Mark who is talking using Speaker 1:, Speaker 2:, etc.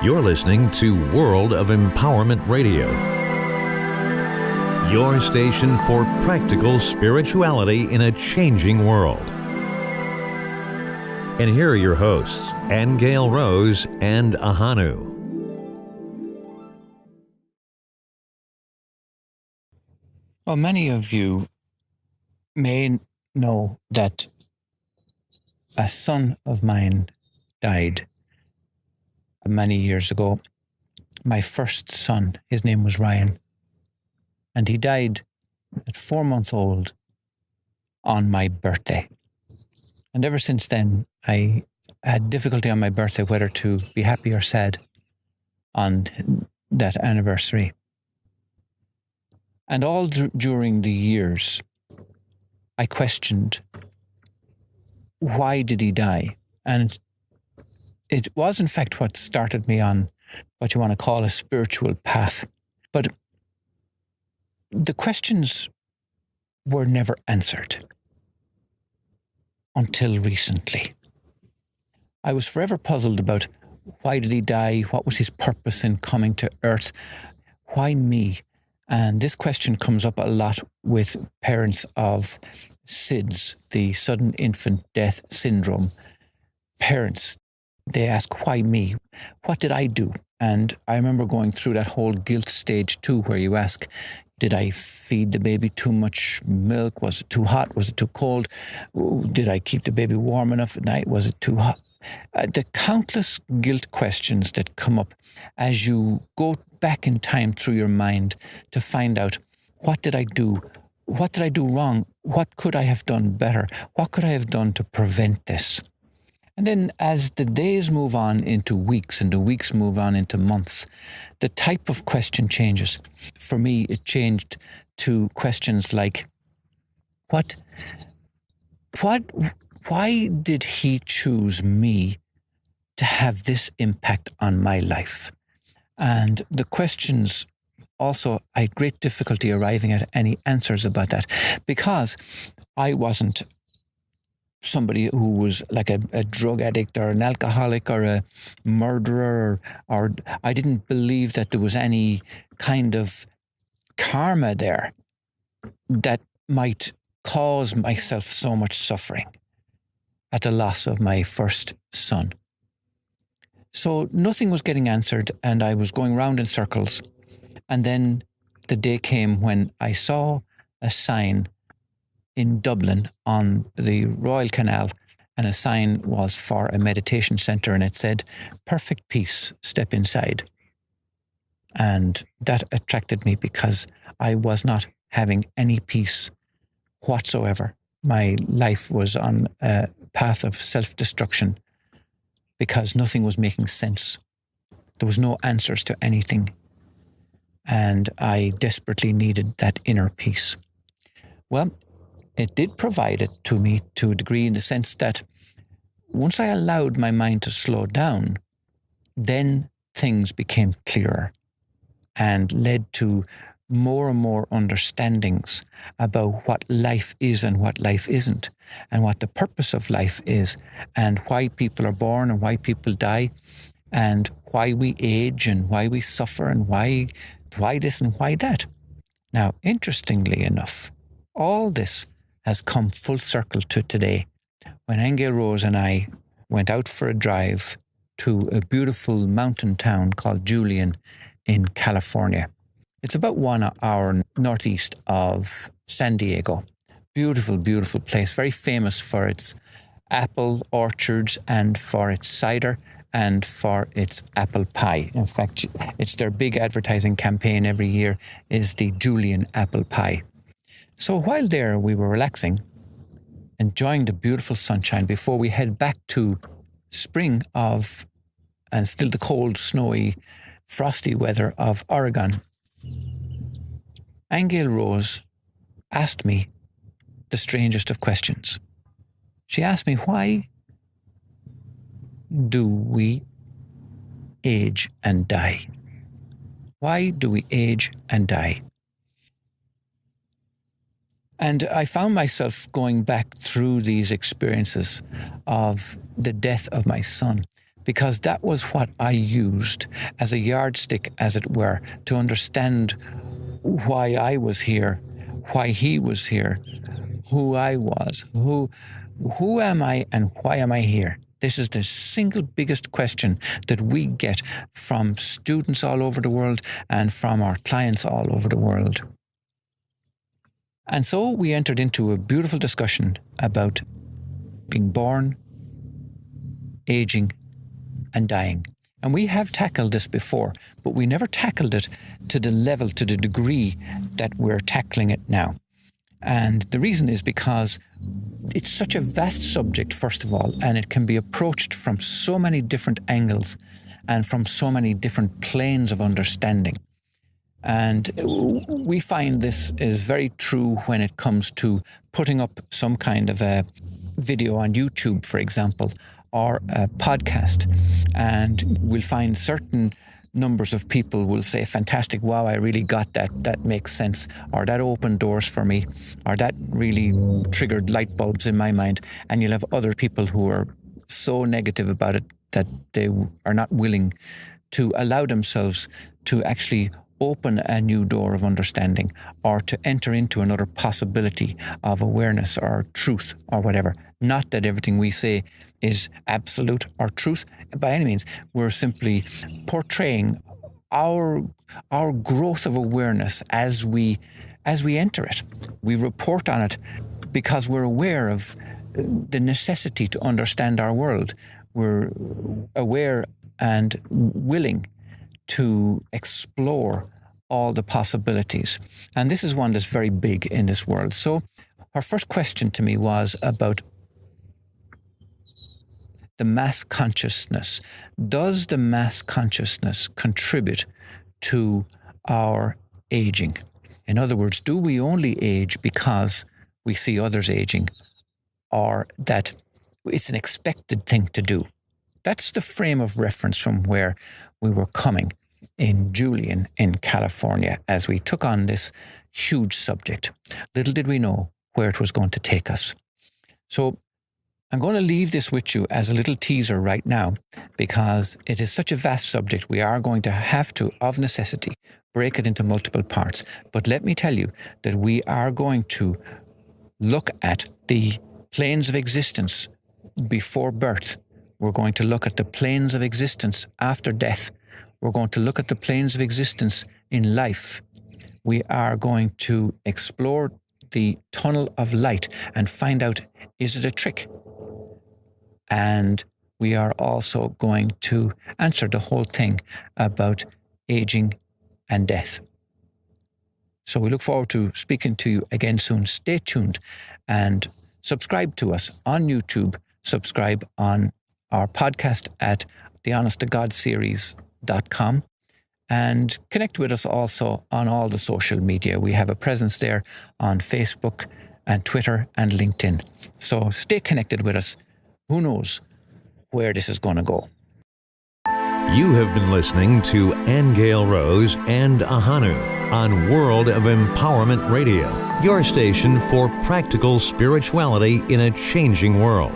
Speaker 1: You're listening to World of Empowerment Radio, your station for practical spirituality in a changing world. And here are your hosts, Aingeal Rose and Ahonu.
Speaker 2: Well, many of you may know that a son of mine died many years ago. My first son, his name was Ryan, and he died at 4 months old on my birthday. And ever since then, I had difficulty on my birthday whether to be happy or sad on that anniversary. And all during the years, I questioned, why did he die? And it was, in fact, what started me on what you want to call a spiritual path. But the questions were never answered until recently. I was forever puzzled about why did he die? What was his purpose in coming to Earth? Why me? And this question comes up a lot with parents of SIDS, the sudden infant death syndrome. Parents, they ask, why me? What did I do? And I remember going through that whole guilt stage too, where you ask, did I feed the baby too much milk? Was it too hot? Was it too cold? Did I keep the baby warm enough at night? Was it too hot? The countless guilt questions that come up as you go back in time through your mind to find out, what did I do? What did I do wrong? What could I have done better? What could I have done to prevent this? And then as the days move on into weeks and the weeks move on into months, the type of question changes. For me, it changed to questions like, why did he choose me to have this impact on my life? And the questions also, I had great difficulty arriving at any answers about that, because I wasn't somebody who was like a drug addict or an alcoholic or a murderer, or I didn't believe that there was any kind of karma there that might cause myself so much suffering at the loss of my first son. So nothing was getting answered, and I was going round in circles. And then the day came when I saw a sign in Dublin on the Royal Canal, and a sign was for a meditation centre, and it said, "Perfect peace, step inside." And that attracted me because I was not having any peace whatsoever. My life was on a path of self-destruction because nothing was making sense. There was no answers to anything. And I desperately needed that inner peace. Well, it did provide it to me to a degree, in the sense that once I allowed my mind to slow down, then things became clearer and led to more and more understandings about what life is and what life isn't, and what the purpose of life is, and why people are born and why people die, and why we age and why we suffer and why this and why that. Now, interestingly enough, all this has come full circle to today, when Aingeal Rose and I went out for a drive to a beautiful mountain town called Julian in California. It's about 1 hour northeast of San Diego. Beautiful, beautiful place, very famous for its apple orchards and for its cider and for its apple pie. In fact, it's their big advertising campaign every year is the Julian apple pie. So while there, we were relaxing, enjoying the beautiful sunshine before we head back to spring of, and still the cold, snowy, frosty weather of Oregon. Aingeal Rose asked me the strangest of questions. She asked me, why do we age and die? Why do we age and die? And I found myself going back through these experiences of the death of my son, because that was what I used as a yardstick, as it were, to understand why I was here, why he was here, who I was, who am I and why am I here? This is the single biggest question that we get from students all over the world and from our clients all over the world. And so we entered into a beautiful discussion about being born, aging, and dying. And we have tackled this before, but we never tackled it to the level, to the degree that we're tackling it now. And the reason is because it's such a vast subject, first of all, and it can be approached from so many different angles and from so many different planes of understanding. And we find this is very true when it comes to putting up some kind of a video on YouTube, for example, or a podcast. And we'll find certain numbers of people will say, fantastic, wow, I really got that, that makes sense, or that opened doors for me, or that really triggered light bulbs in my mind. And you'll have other people who are so negative about it that they are not willing to allow themselves to actually open a new door of understanding or to enter into another possibility of awareness or truth or whatever. Not that everything we say is absolute or truth by any means. We're simply portraying our growth of awareness as we enter it. We report on it because we're aware of the necessity to understand our world. We're aware and willing to explore all the possibilities. And this is one that's very big in this world. So her first question to me was about the mass consciousness. Does the mass consciousness contribute to our aging? In other words, do we only age because we see others aging, or that it's an expected thing to do? That's the frame of reference from where we were coming in Julian in California as we took on this huge subject. Little did we know where it was going to take us. So I'm going to leave this with you as a little teaser right now, because it is such a vast subject. We are going to have to, of necessity, break it into multiple parts. But let me tell you that we are going to look at the planes of existence before birth. We're going to look at the planes of existence after death. We're going to look at the planes of existence in life. We are going to explore the tunnel of light and find out, is it a trick? And we are also going to answer the whole thing about aging and death. So we look forward to speaking to you again soon. Stay tuned and subscribe to us on YouTube. Subscribe on our podcast at thehonesttogodseries.com, and connect with us also on all the social media. We have a presence there on Facebook and Twitter and LinkedIn. So stay connected with us. Who knows where this is going to go?
Speaker 1: You have been listening to Aingeal Rose and Ahonu on World of Empowerment Radio, your station for practical spirituality in a changing world.